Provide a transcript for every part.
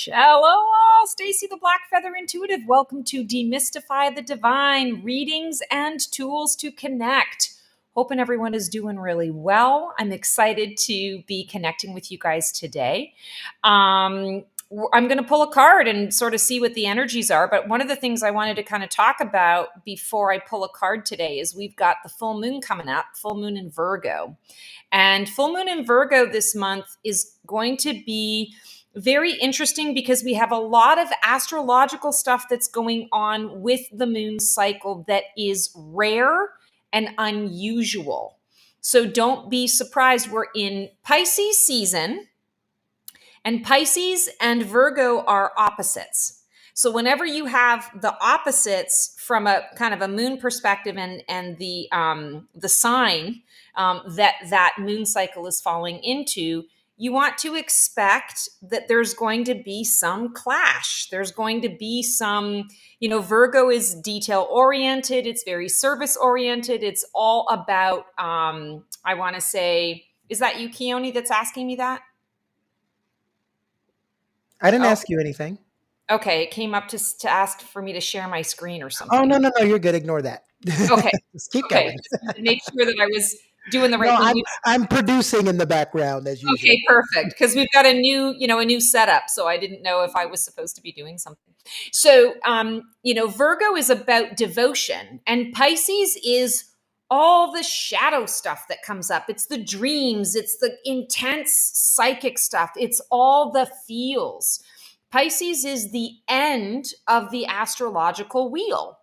Hello, Stacy the Black Feather Intuitive. Welcome to Demystify the Divine, readings and tools to connect. Hoping everyone is doing really well. I'm excited to be connecting with you guys today. I'm going to pull a card and sort of see what the energies are. But one of the things I wanted to kind of talk about before I pull a card today is we've got the full moon coming up, full moon in Virgo. And full moon in Virgo this month is going to be very interesting because we have a lot of astrological stuff that's going on with the moon cycle that is rare and unusual. So don't be surprised. We're in Pisces season, and Pisces and Virgo are opposites. So whenever you have the opposites from a kind of a moon perspective and the sign that moon cycle is falling into, you want to expect that there's going to be some clash. There's going to be some, Virgo is detail oriented. It's very service oriented. It's all about, I want to say, is that you, Keone, that's asking me that? I didn't ask you anything. Okay. It came up to ask for me to share my screen or something. Oh, no. You're good. Ignore that. Okay. Just keep going. Make sure that I was doing the right thing. I'm producing in the background as usual. Okay, perfect. Because we've got a new setup. So I didn't know if I was supposed to be doing something. So, Virgo is about devotion, and Pisces is all the shadow stuff that comes up. It's the dreams. It's the intense psychic stuff. It's all the feels. Pisces is the end of the astrological wheel.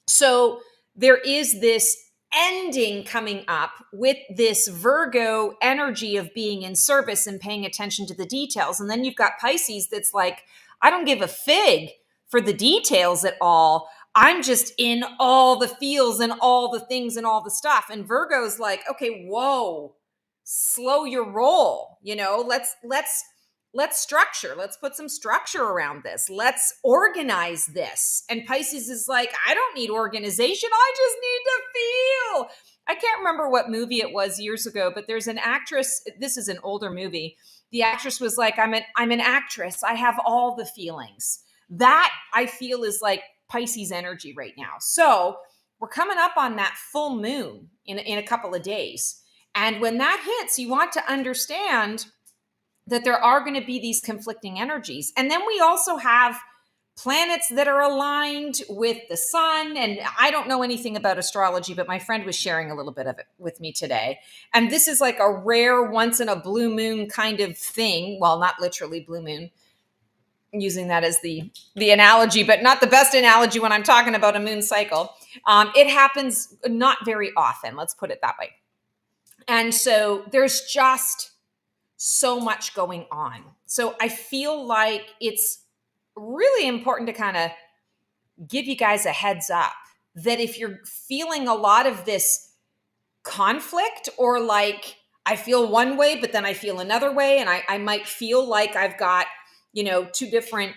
So there is this ending coming up with this Virgo energy of being in service and paying attention to the details. And then you've got Pisces that's like, I don't give a fig for the details at all. I'm just in all the feels and all the things and all the stuff. And Virgo's like, okay, whoa, slow your roll. Let's structure. Let's put some structure around this. Let's organize this. And Pisces is like, I don't need organization. I just need to feel. I can't remember what movie it was years ago, but there's an actress. This is an older movie. The actress was like, I'm an actress. I have all the feelings. That I feel is like Pisces energy right now. So we're coming up on that full moon in a couple of days. And when that hits, you want to understand that there are going to be these conflicting energies. And then we also have planets that are aligned with the sun. And I don't know anything about astrology, but my friend was sharing a little bit of it with me today. And this is like a rare once in a blue moon kind of thing. Well, not literally blue moon, I'm using that as the analogy, but not the best analogy when I'm talking about a moon cycle. It happens not very often. Let's put it that way. And so there's just so much going on. So I feel like it's really important to kind of give you guys a heads up that if you're feeling a lot of this conflict, or like I feel one way, but then I feel another way, and I might feel like I've got, two different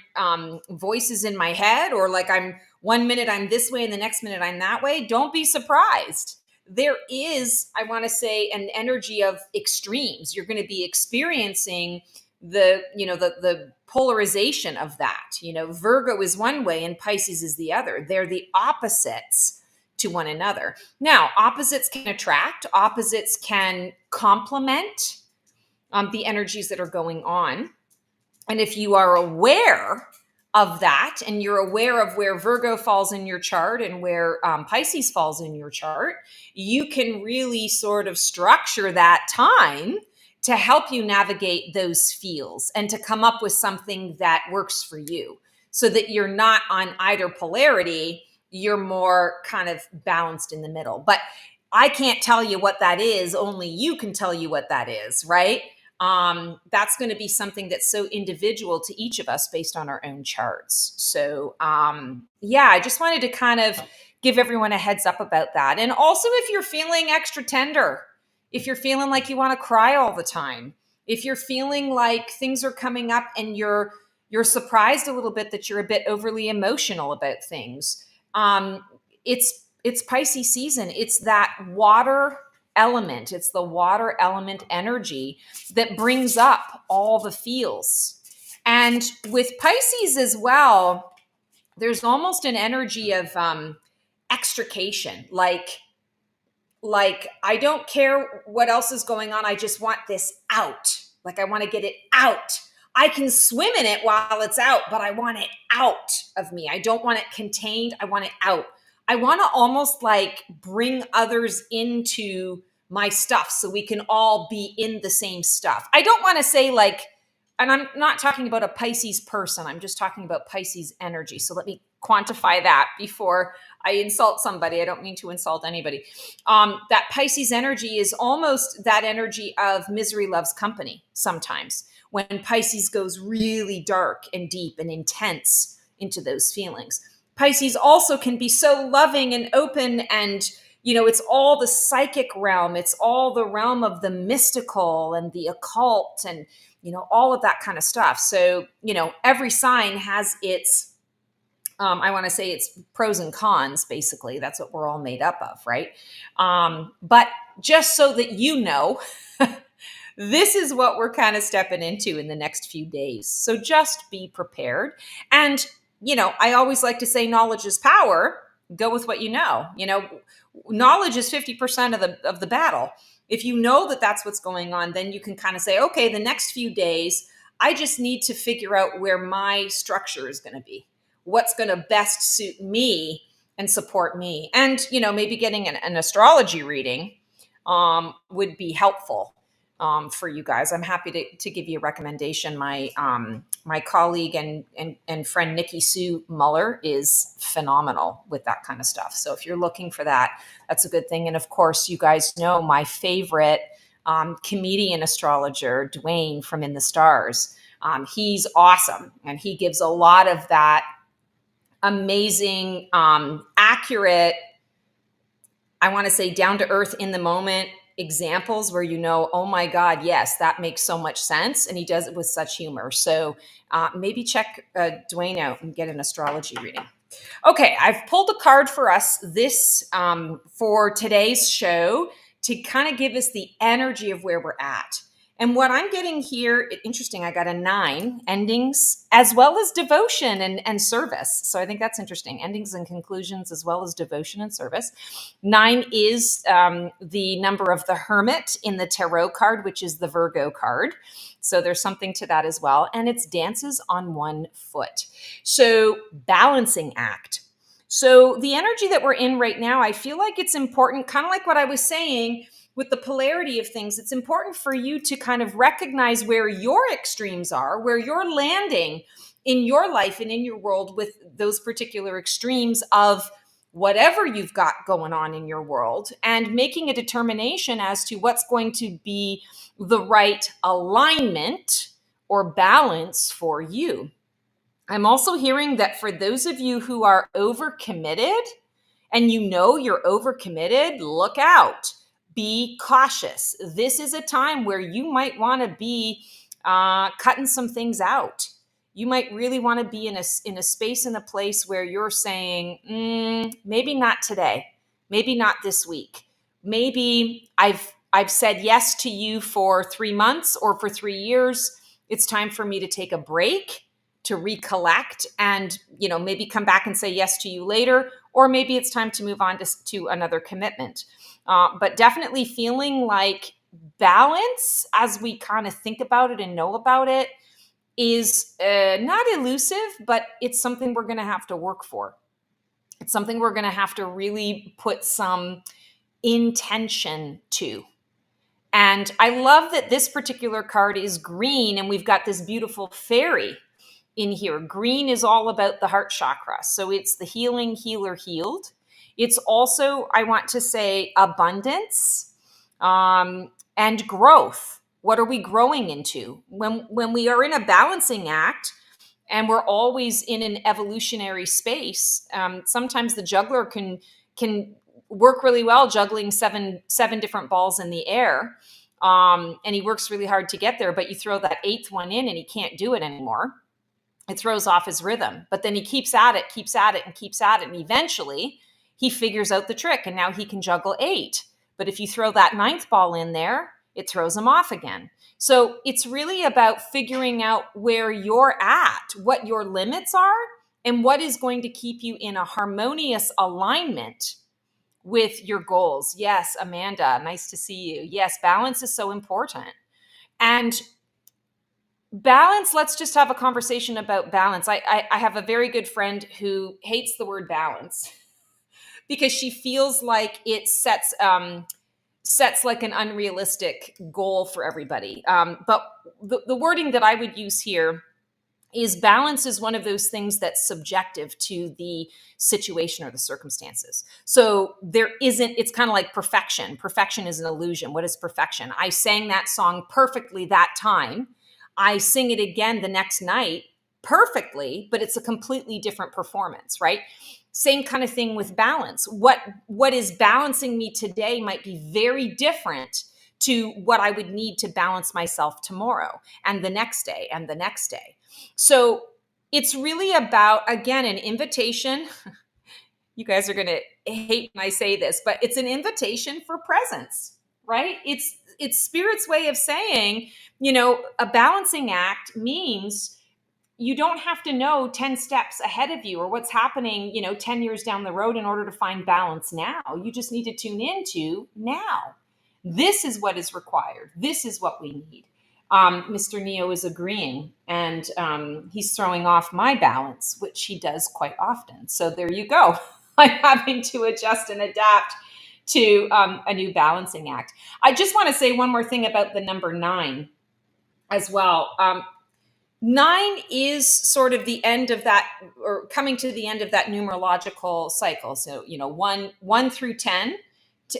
voices in my head, or like I'm 1 minute I'm this way and the next minute I'm that way, don't be surprised. There is, I want to say, an energy of extremes. You're going to be experiencing the polarization of that. Virgo is one way and Pisces is the other. They're the opposites to one another. Now, opposites can attract, opposites can complement the energies that are going on. And if you are aware of that, and you're aware of where Virgo falls in your chart and where Pisces falls in your chart, you can really sort of structure that time to help you navigate those feels and to come up with something that works for you, so that you're not on either polarity, you're more kind of balanced in the middle. But I can't tell you what that is, only you can tell you what that is, right? that's going to be something that's so individual to each of us based on our own charts. So, yeah, I just wanted to kind of give everyone a heads up about that. And also, if you're feeling extra tender, if you're feeling like you want to cry all the time, if you're feeling like things are coming up and you're surprised a little bit that you're a bit overly emotional about things, it's Pisces season. It's that water element. It's the water element energy that brings up all the feels. And with Pisces as well, there's almost an energy of extrication, like I don't care what else is going on, I just want this out. Like I want to get it out. I can swim in it while it's out, but I want it out of me. I don't want it contained, I want it out. I want to almost like bring others into my stuff so we can all be in the same stuff. I don't want to say like, and I'm not talking about a Pisces person, I'm just talking about Pisces energy. So let me quantify that before I insult somebody. I don't mean to insult anybody. That Pisces energy is almost that energy of misery loves company sometimes, when Pisces goes really dark and deep and intense into those feelings. Pisces also can be so loving and open, and it's all the psychic realm, it's all the realm of the mystical and the occult, and all of that kind of stuff. So every sign has its I want to say it's pros and cons. Basically, that's what we're all made up of, right? But just so that this is what we're kind of stepping into in the next few days. So just be prepared. And, I always like to say knowledge is power. Go with what you know. Knowledge is 50% of the battle. If you know that that's what's going on, then you can kind of say, okay, the next few days, I just need to figure out where my structure is going to be. What's going to best suit me and support me. And, maybe getting an astrology reading would be helpful for you guys. I'm happy to give you a recommendation. My colleague and friend Nikki Sue Muller is phenomenal with that kind of stuff. So if you're looking for that, that's a good thing. And of course, you guys know my favorite comedian astrologer, Dwayne from In the Stars. He's awesome. And he gives a lot of that amazing, accurate, I want to say down to earth, in the moment examples where oh my God, yes, that makes so much sense. And he does it with such humor. So maybe check Dwayne out and get an astrology reading. Okay, I've pulled a card for us for today's show to kind of give us the energy of where we're at. And what I'm getting here, interesting, I got a 9, endings as well as devotion and service. So I think that's interesting. Endings and conclusions as well as devotion and service. 9 is the number of the Hermit in the tarot card, which is the Virgo card. So there's something to that as well. And it's dances on one foot. So balancing act. So the energy that we're in right now, I feel like it's important, kind of like what I was saying, with the polarity of things, it's important for you to kind of recognize where your extremes are, where you're landing in your life and in your world with those particular extremes of whatever you've got going on in your world, and making a determination as to what's going to be the right alignment or balance for you. I'm also hearing that for those of you who are overcommitted and you're overcommitted, look out. Be cautious. This is a time where you might want to be cutting some things out. You might really want to be in a space, in a place where you're saying, maybe not today, maybe not this week. Maybe I've said yes to you for 3 months or for 3 years. It's time for me to take a break, to recollect, and maybe come back and say yes to you later. Or maybe it's time to move on to another commitment. But definitely feeling like balance, as we kind of think about it and know about it, is not elusive, but it's something we're going to have to work for. It's something we're going to have to really put some intention to. And I love that this particular card is green, and we've got this beautiful fairy in here. Green is all about the heart chakra. So it's the healing, healer, healed. It's also, I want to say, abundance and growth, What are we growing into? When we are in a balancing act and we're always in an evolutionary space, sometimes the juggler can work really well juggling seven different balls in the air, and he works really hard to get there. But you throw that eighth one in, and he can't do it anymore. It throws off his rhythm. But then he keeps at it, keeps at it, and keeps at it, and eventually he figures out the trick, and now he can juggle eight. But if you throw that ninth ball in there, it throws him off again. So it's really about figuring out where you're at, what your limits are, and what is going to keep you in a harmonious alignment with your goals. Yes, Amanda, nice to see you. Yes, balance is so important. And balance, let's just have a conversation about balance. I have a very good friend who hates the word balance because she feels like it sets like an unrealistic goal for everybody. But the wording that I would use here is balance is one of those things that's subjective to the situation or the circumstances. So there isn't, it's kind of like perfection. Perfection is an illusion. What is perfection? I sang that song perfectly that time. I sing it again the next night perfectly, but it's a completely different performance, right? Same kind of thing with balance. What is balancing me today might be very different to what I would need to balance myself tomorrow and the next day and the next day. So it's really about, again, an invitation. You guys are going to hate when I say this, but it's an invitation for presence, right? It's Spirit's way of saying, a balancing act means you don't have to know 10 steps ahead of you or what's happening, 10 years down the road in order to find balance now. You just need to tune into now. This is what is required. This is what we need. Mr. Neo is agreeing, and he's throwing off my balance, which he does quite often. So there you go. I'm having to adjust and adapt to a new balancing act. I just want to say one more thing about the number 9 as well. 9 is sort of the end of that, or coming to the end of that numerological cycle. So, 1 through 10,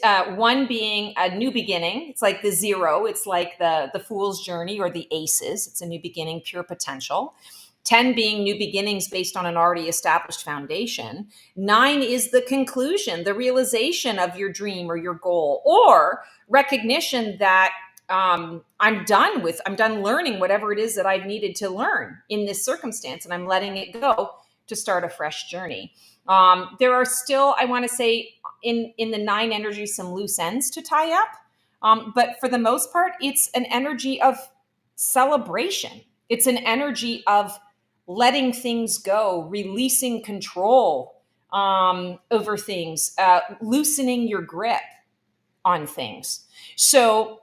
1 being a new beginning. It's like the 0. It's like the fool's journey or the aces. It's a new beginning, pure potential. 10 being new beginnings based on an already established foundation. 9 is the conclusion, the realization of your dream or your goal, or recognition that I'm done learning whatever it is that I've needed to learn in this circumstance, and I'm letting it go to start a fresh journey. There are still, I want to say, in the 9 energy, some loose ends to tie up. But for the most part, it's an energy of celebration. It's an energy of letting things go, releasing control over things, loosening your grip on things. So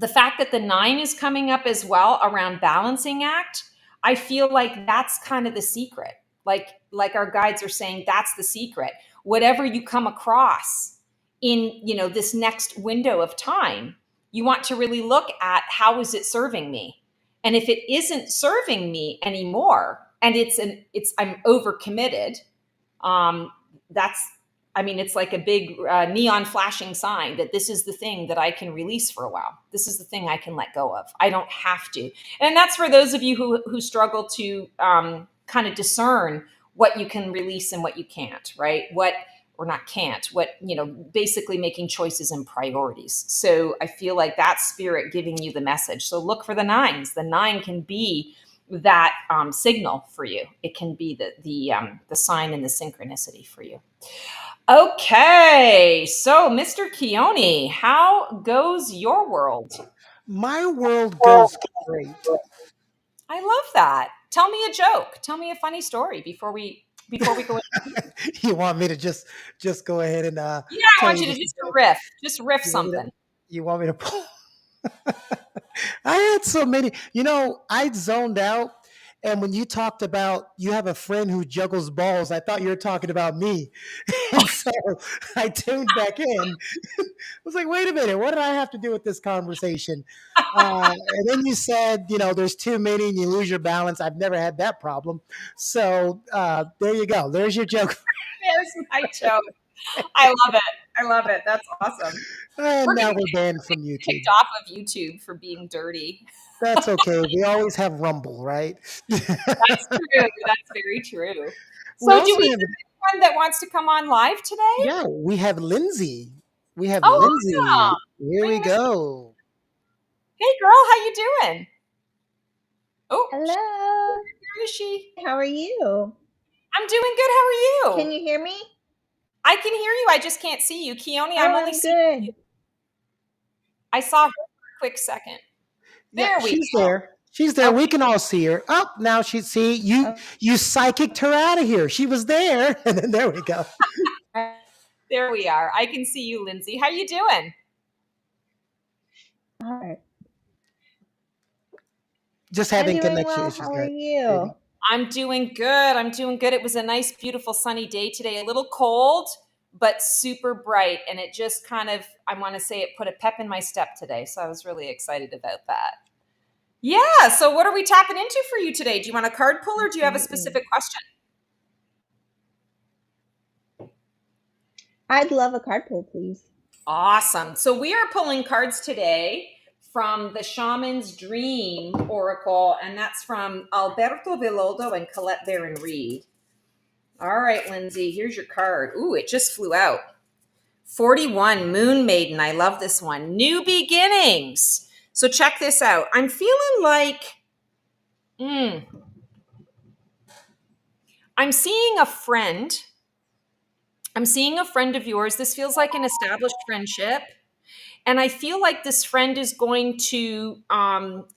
the fact that the 9 is coming up as well around balancing act, I feel like that's kind of the secret. Like our guides are saying, that's the secret. Whatever you come across in, this next window of time, you want to really look at, how is it serving me? And if it isn't serving me anymore, and I'm overcommitted, it's like a big neon flashing sign that this is the thing that I can release for a while. This is the thing I can let go of. I don't have to. And that's for those of you who struggle to kind of discern what you can release and what you can't, right? Basically making choices and priorities. So I feel like that's Spirit giving you the message. So look for the 9s. The 9 can be that signal for you. It can be the sign and the synchronicity for you. Okay, so Mr. Keone, how goes your world? My world goes great. I love that. Tell me a joke. Tell me a funny story before we go. You want me to just go ahead and I tell want you you to this? just riff You want me to, something. you want me to pull? I had so many. I zoned out. And when you talked about you have a friend who juggles balls, I thought you were talking about me. And so I tuned back in. I was like, wait a minute, what did I have to do with this conversation? And then you said, there's too many and you lose your balance. I've never had that problem. So there you go. There's your joke. There's my joke. I love it. I love it. That's awesome. And We're gonna now we're get banned from YouTube. kicked off of YouTube for being dirty. That's okay. We always have Rumble, right? That's true. That's very true. We So, do also we have, have anyone that wants to come on live today? yeah, we have Lindsay. We have Oh, awesome. Lindsay. Here Bring we her- go. Hey, girl, how you doing? Oh, Hello. where is she? How are you? I'm doing good. How are Can you? you hear me? I can hear you. I just can't see you. Keone, I'm Oh, only I'm seeing good. I saw her for a quick second. Yeah, There we she's go. there. She's there. We Okay. can all see her. Oh, now she see you. Oh, You psychicked her out of here. She was there, and then there we go. There we are. I can see you, Lindsay. How you doing? all right. Just I'm having doing connection well. issues, How are right, you? baby? I'm doing good. I'm doing good. It was a nice, beautiful, sunny day today. A little cold, but super bright. And it just kind of, I want to say it put a pep in my step today. So I was really excited about that. Yeah. So what are we tapping into for you today? Do you want a card pull or do you have a Absolutely. specific question? I'd love a card pull, please. Awesome. So we are pulling cards today from the Shaman's Dream Oracle, and that's from Alberto Villoldo and Colette Baron Reed. All right, Lindsay, here's your card. Ooh, it just flew out. 41, Moon Maiden. I love this one. New beginnings. So check this out. I'm feeling like I'm seeing a friend. I'm seeing a friend of yours. This feels like an established friendship. And I feel like this friend is going to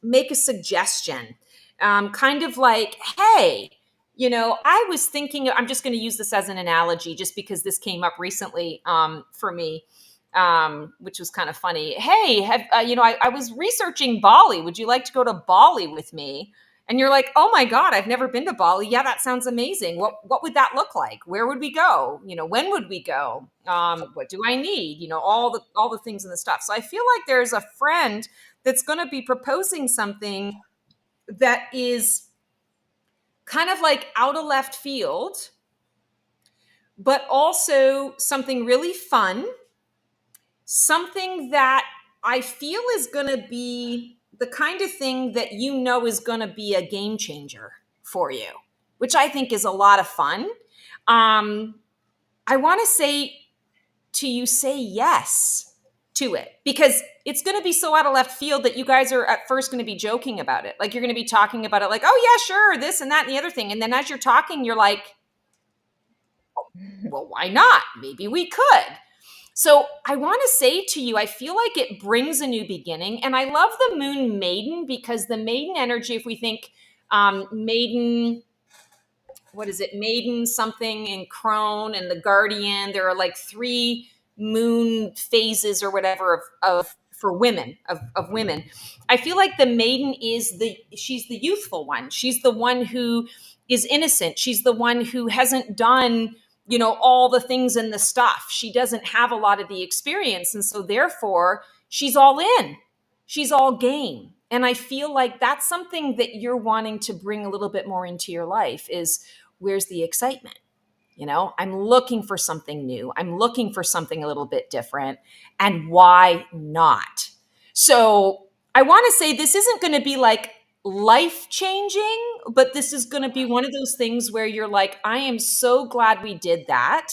make a suggestion, kind of like, hey, I was thinking, I'm just going to use this as an analogy just because this came up recently for me, which was kind of funny. Hey, I was researching Bali. Would you like to go to Bali with me? And you're like, oh my God, I've never been to Bali. Yeah, that sounds amazing. What would that look like? Where would we go? When would we go? What do I need? All the things and the stuff. So I feel like there's a friend that's going to be proposing something that is kind of like out of left field, but also something really fun, something that I feel is going to be the kind of thing that is going to be a game changer for you, which I think is a lot of fun. I want to say to you, say yes to it because it's going to be so out of left field that you guys are at first going to be joking about it. Like you're going to be talking about it like, oh, yeah, sure, this and that and the other thing. And then as you're talking, you're like, well, why not? Maybe we could. So I want to say to you, I feel like it brings a new beginning. And I love the Moon Maiden because the maiden energy, if we think maiden, what is it? Maiden something in Crone and the Guardian, there are like three moon phases or whatever of for women of women. I feel like the maiden she's the youthful one. She's the one who is innocent. She's the one who hasn't done all the things and the stuff. She doesn't have a lot of the experience, and so therefore she's all in. She's all game. And I feel like that's something that you're wanting to bring a little bit more into your life is where's the excitement? I'm looking for something new. I'm looking for something a little bit different. And why not? So I want to say this isn't going to be like life changing, but this is going to be one of those things where you're like, I am so glad we did that.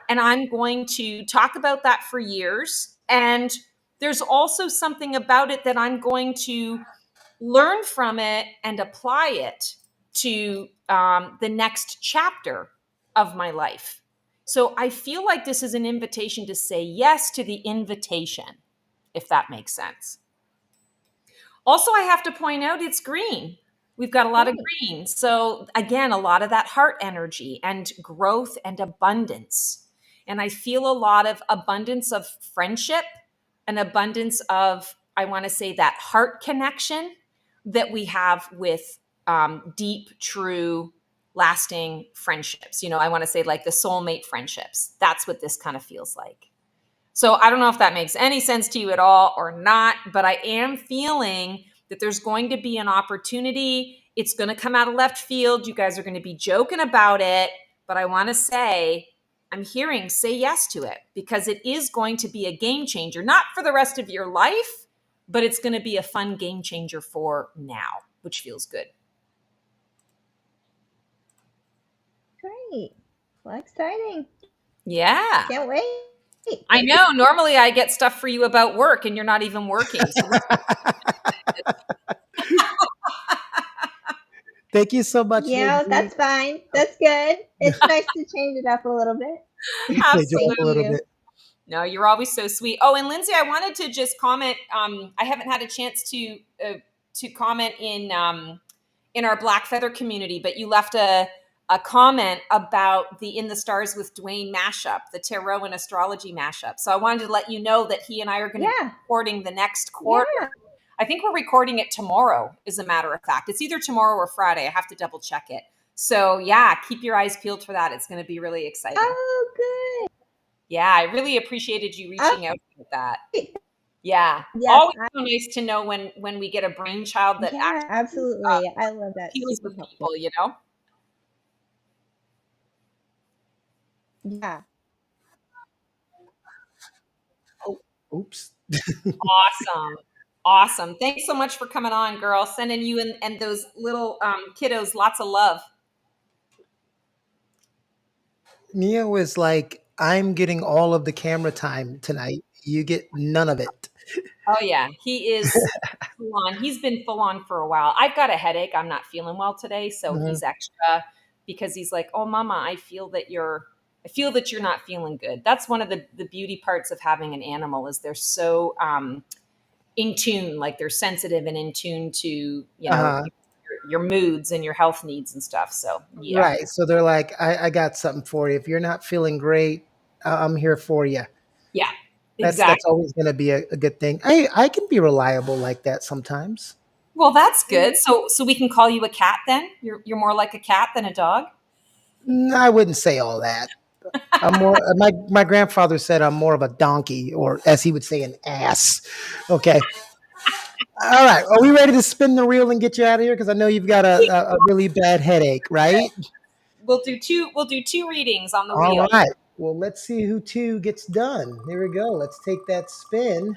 And I'm going to talk about that for years. And there's also something about it that I'm going to learn from it and apply it to the next chapter of my life. So I feel like this is an invitation to say yes to the invitation, if that makes sense. Also, I have to point out it's green. We've got a lot of Great. green. So, again, a lot of that heart energy and growth and abundance. And I feel a lot of abundance of friendship, an abundance of, I want to say, that heart connection that we have with deep, true, lasting friendships. I want to say like the soulmate friendships. That's what this kind of feels like. So I don't know if that makes any sense to you at all or not, but I am feeling that there's going to be an opportunity. It's going to come out of left field. You guys are going to be joking about it, but I want to say I'm hearing say yes to it, because it is going to be a game changer, not for the rest of your life, but it's going to be a fun game changer for now, which feels good. Great. Well, exciting. Yeah. Can't wait. I know. Normally I get stuff for you about work and you're not even working. So Thank you so much, Yeah, Lindsay. that's fine. That's good. It's nice to change it up a little bit. Change it absolutely. up Thank a little you. bit. No, you're always so sweet. Oh, and Lindsay, I wanted to just comment. I haven't had a chance to comment in our Black Feather community, but you left a comment about the In the Stars with Dwayne mashup, the tarot and astrology mashup. So I wanted to let you know that he and I are going to be Yeah. recording the next quarter. Yeah. I think we're recording it tomorrow, as a matter of fact. It's either tomorrow or Friday. I have to double check it. So yeah, keep your eyes peeled for that. It's going to be really exciting. Oh, good. Yeah, I really appreciated you Oh, reaching out with that. great. Yeah, Yes. always so nice to know when we get a brainchild that Yeah, actually absolutely. I love that. appeals Super with helpful. people. You know. Yeah. Oh, oops. Awesome, awesome. Thanks so much for coming on, girl. Sending you and those little kiddos lots of love. Mia was like, I'm getting all of the camera time tonight. You get none of it. Oh yeah, he is full on. He's been full on for a while. I've got a headache. I'm not feeling well today, so Mhm. he's extra because he's like, "Oh, mama, I feel that you're not feeling good." That's one of the beauty parts of having an animal is they're so in tune, like they're sensitive and in tune to Uh-huh. your moods and your health needs and stuff. So yeah, Right. So they're like, I got something for you. If you're not feeling great, I'm here for you. yeah, That's exactly. always going to be a good thing. I can be reliable like that sometimes. Well, that's good. So we can call you a cat then. You're more like a cat than a dog. I wouldn't say all that. I'm more. My grandfather said I'm more of a donkey, or as he would say, an ass. Okay. All right. Are we ready to spin the reel and get you out of here? Because I know you've got a really bad headache, right? We'll do two readings on the All wheel. right. Well, let's see who two gets done. Here we go. Let's take that spin.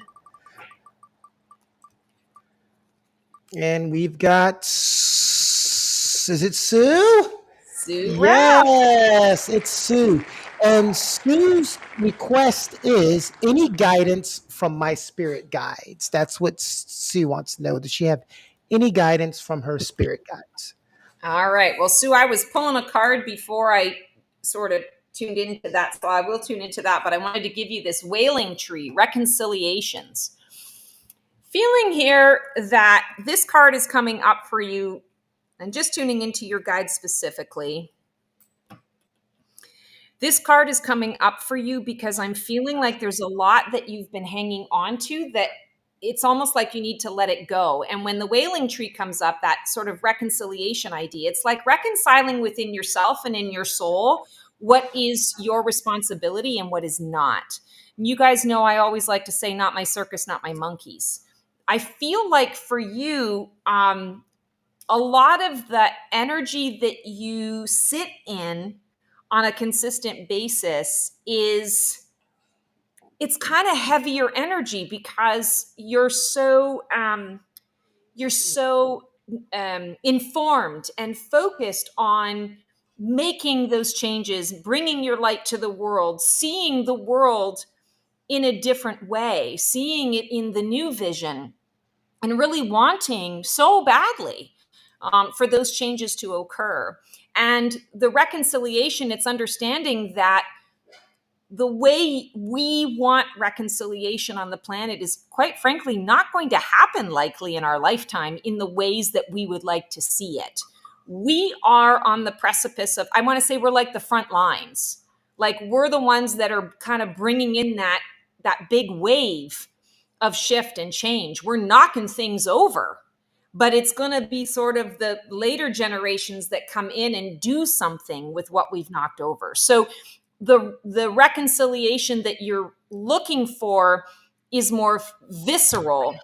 And we've got, is it Sue? Sue Ralph. Yes, it's Sue. And Sue's request is any guidance from my spirit guides. That's what Sue wants to know. Does she have any guidance from her spirit guides? All right. Well, Sue, I was pulling a card before I sort of tuned into that, so I will tune into that. But I wanted to give you this wailing tree reconciliations. Feeling here that this card is coming up for you, and just tuning into your guide specifically. This card is coming up for you because I'm feeling like there's a lot that you've been hanging on to that it's almost like you need to let it go. And when the wailing tree comes up, that sort of reconciliation idea, it's like reconciling within yourself and in your soul what is your responsibility and what is not. You guys know I always like to say, not my circus, not my monkeys. I feel like for you, a lot of the energy that you sit in on a consistent basis is it's kind of heavier energy because you're so informed and focused on making those changes, bringing your light to the world, seeing the world in a different way, seeing it in the new vision, and really wanting so badly for those changes to occur. And the reconciliation, it's understanding that the way we want reconciliation on the planet is quite frankly not going to happen likely in our lifetime in the ways that we would like to see it. We are on the precipice of, I want to say we're like the front lines. Like we're the ones that are kind of bringing in that big wave of shift and change. We're knocking things over, but it's going to be sort of the later generations that come in and do something with what we've knocked over. So the reconciliation that you're looking for is more visceral,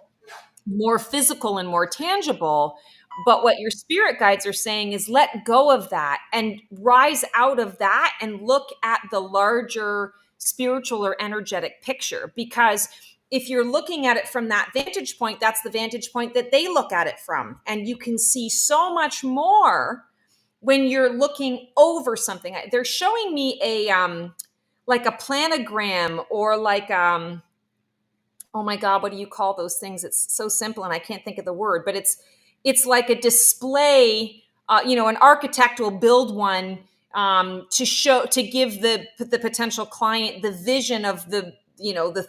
more physical, and more tangible. But what your spirit guides are saying is let go of that and rise out of that and look at the larger spiritual or energetic picture. Because if you're looking at it from that vantage point, that's the vantage point that they look at it from. And you can see so much more when you're looking over something. They're showing me a like a planogram, or like oh my god, what do you call those things? It's so simple and I can't think of the word, but it's like a display. An architect will build one to give the potential client the vision of the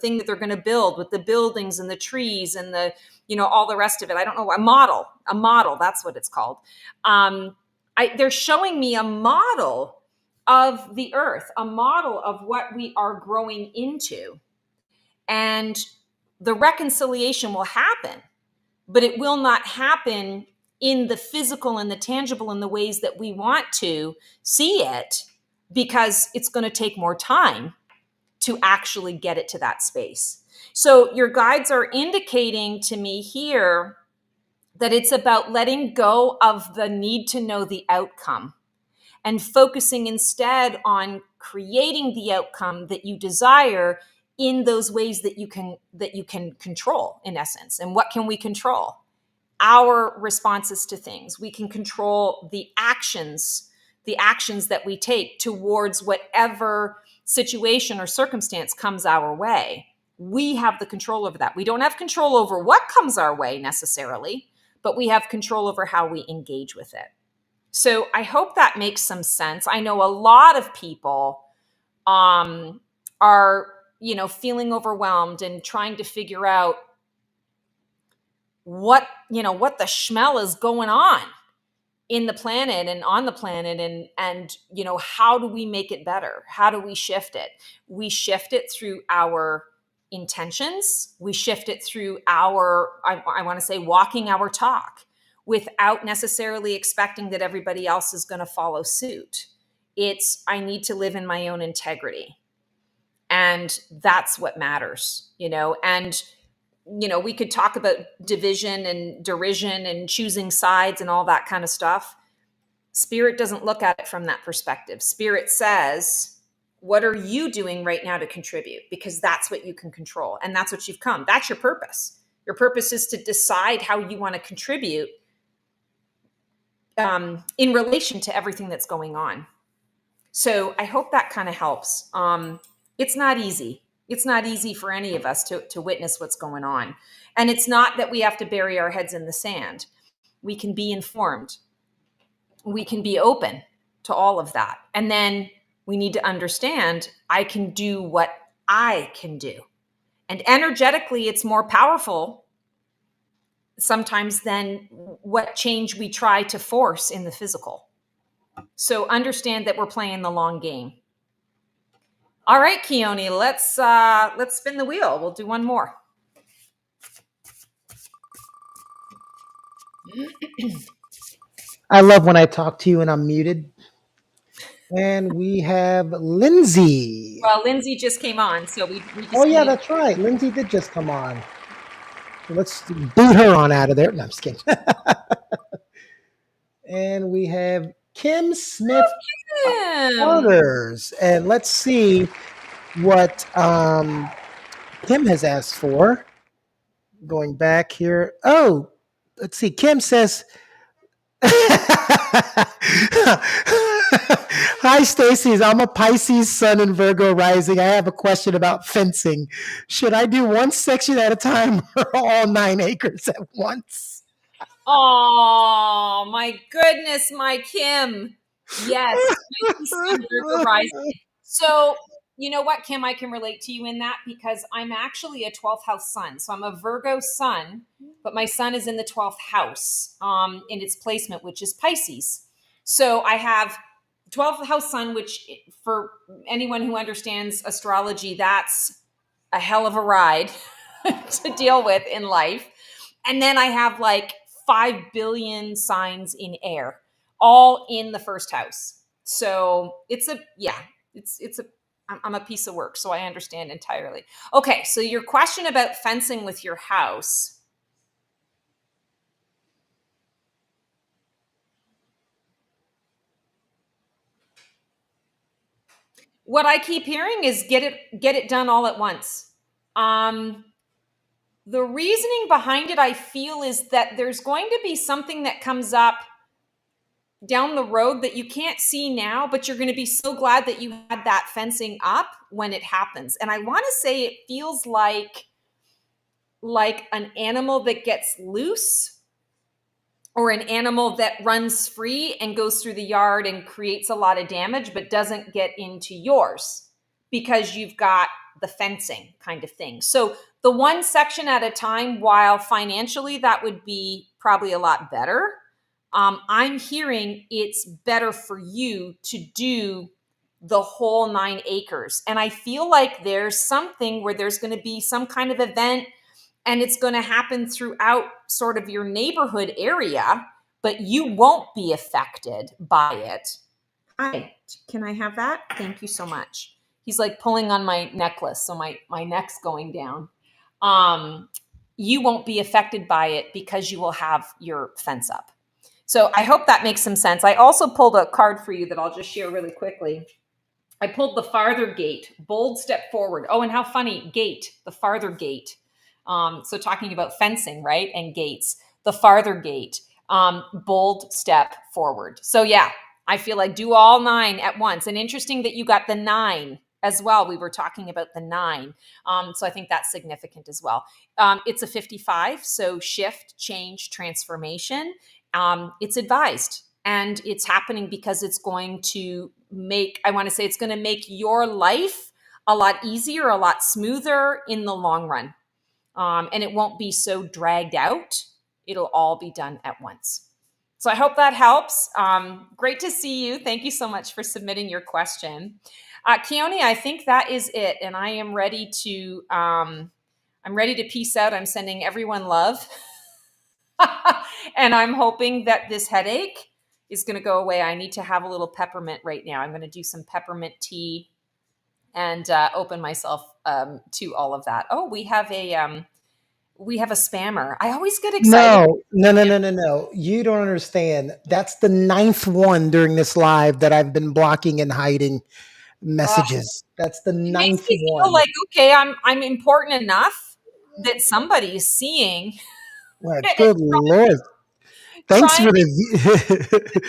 thing that they're going to build, with the buildings and the trees and the all the rest of it. I don't know, a model, that's what it's called. They're showing me a model of the earth, a model of what we are growing into. And the reconciliation will happen, but it will not happen in the physical and the tangible in the ways that we want to see it, because it's going to take more time to actually get it to that space. So your guides are indicating to me here that it's about letting go of the need to know the outcome and focusing instead on creating the outcome that you desire in those ways that you can control, in essence. And what can we control? Our responses to things. We can control the actions that we take towards whatever situation or circumstance comes our way. We have the control over that. We don't have control over what comes our way necessarily, but we have control over how we engage with it. So I hope that makes some sense. I know a lot of people are, feeling overwhelmed and trying to figure out what the schmel is going on in the planet and on the planet, and how do we make it better? How do we shift it? We shift it through our intentions. We shift it through our, I want to say, walking our talk, without necessarily expecting that everybody else is going to follow suit. It's, I need to live in my own integrity. And that's what matters, and we could talk about division and derision and choosing sides and all that kind of stuff. Spirit doesn't look at it from that perspective. Spirit says, what are you doing right now to contribute? Because that's what you can control. And that's what you've come. That's your purpose. Your purpose is to decide how you want to contribute in relation to everything that's going on. So I hope that kind of helps. It's not easy. It's not easy for any of us to witness what's going on. And it's not that we have to bury our heads in the sand. We can be informed. We can be open to all of that. And then we need to understand, I can do what I can do. And energetically, it's more powerful sometimes than what change we try to force in the physical. So understand that we're playing the long game. All right, Keone, let's spin the wheel. We'll do one more. I love when I talk to you and I'm muted. And we have Lindsay. Well, Lindsay just came on, so we just Oh, yeah, need. that's right. Lindsay did just come on. So let's boot her on out of there. No, I'm just kidding. And we have Kim Smith Kim. Orders. And let's see what Kim has asked for. Going back here. Oh, let's see. Kim says, hi, Stacy. I'm a Pisces Sun and Virgo rising. I have a question about fencing. Should I do one section at a time or all 9 acres at once? Oh my goodness, my Kim. Yes, Sun, Virgo rising. So you know what, Kim, I can relate to you in that, because I'm actually a 12th house sun. So I'm a Virgo sun, but my sun is in the 12th house in its placement, which is Pisces. So I have 12th house sun, which for anyone who understands astrology, that's a hell of a ride to deal with in life. And then I have like 5 billion signs in air, all in the first house. So it's a I'm a piece of work, so I understand entirely. Okay, so your question about fencing with your house. What I keep hearing is get it done all at once. Um, the reasoning behind it, I feel, is that there's going to be something that comes up down the road that you can't see now, but you're going to be so glad that you had that fencing up when it happens. And I want to say it feels like an animal that gets loose, or an animal that runs free and goes through the yard and creates a lot of damage but doesn't get into yours because you've got the fencing kind of thing. So the one section at a time, while financially that would be probably a lot better, I'm hearing it's better for you to do the whole 9 acres. And I feel like there's something where there's going to be some kind of event, and it's going to happen throughout sort of your neighborhood area, but you won't be affected by it. Hi, can I have that? Thank you so much. He's like pulling on my necklace, so my neck's going down. Um, you won't be affected by it because you will have your fence up. So I hope that makes some sense. I also pulled a card for you that I'll just share really quickly. I pulled the farther gate, bold step forward. Oh, and how funny, gate, the farther gate. So talking about fencing, right? And gates, the farther gate, bold step forward. So yeah, I feel like do all 9 at once. And interesting that you got the 9 as well. We were talking about the 9. So I think that's significant as well. It's a 55. So shift, change, transformation. It's advised. And it's happening because it's going to make, I want to say, it's going to make your life a lot easier, a lot smoother in the long run. And it won't be so dragged out. It'll all be done at once. So I hope that helps. Great to see you. Thank you so much for submitting your question. Keone, I think that is it. And I am ready to, I'm ready to peace out. I'm sending everyone love. And I'm hoping that this headache is going to go away. I need to have a little peppermint right now. I'm going to do some peppermint tea and open myself to all of that. Oh, we have a spammer. I always get excited. No. You don't understand. That's the 9th one during this live that I've been blocking and hiding Uh, messages. That's the it makes 9th me feel one. like, okay, I'm important enough that somebody is seeing Well, it good Lord. and Thanks trying for the. to.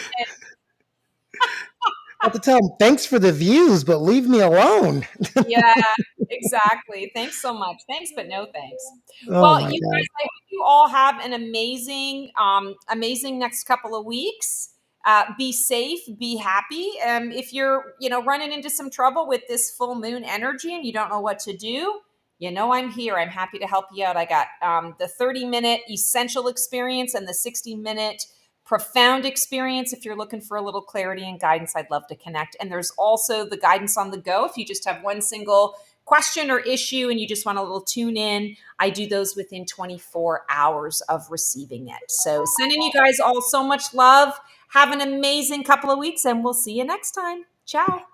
I have to tell them thanks for the views, but leave me alone. Yeah, exactly. Thanks so much. Thanks, but no thanks. Oh Well, my you God. guys, I hope you all have an amazing, amazing next couple of weeks. Be safe, be happy. If you're, running into some trouble with this full moon energy and you don't know what to do, I'm here. I'm happy to help you out. I got the 30-minute essential experience and the 60-minute profound experience. If you're looking for a little clarity and guidance, I'd love to connect. And there's also the guidance on the go. If you just have one single question or issue and you just want a little tune in, I do those within 24 hours of receiving it. So sending you guys all so much love. Have an amazing couple of weeks and we'll see you next time. Ciao.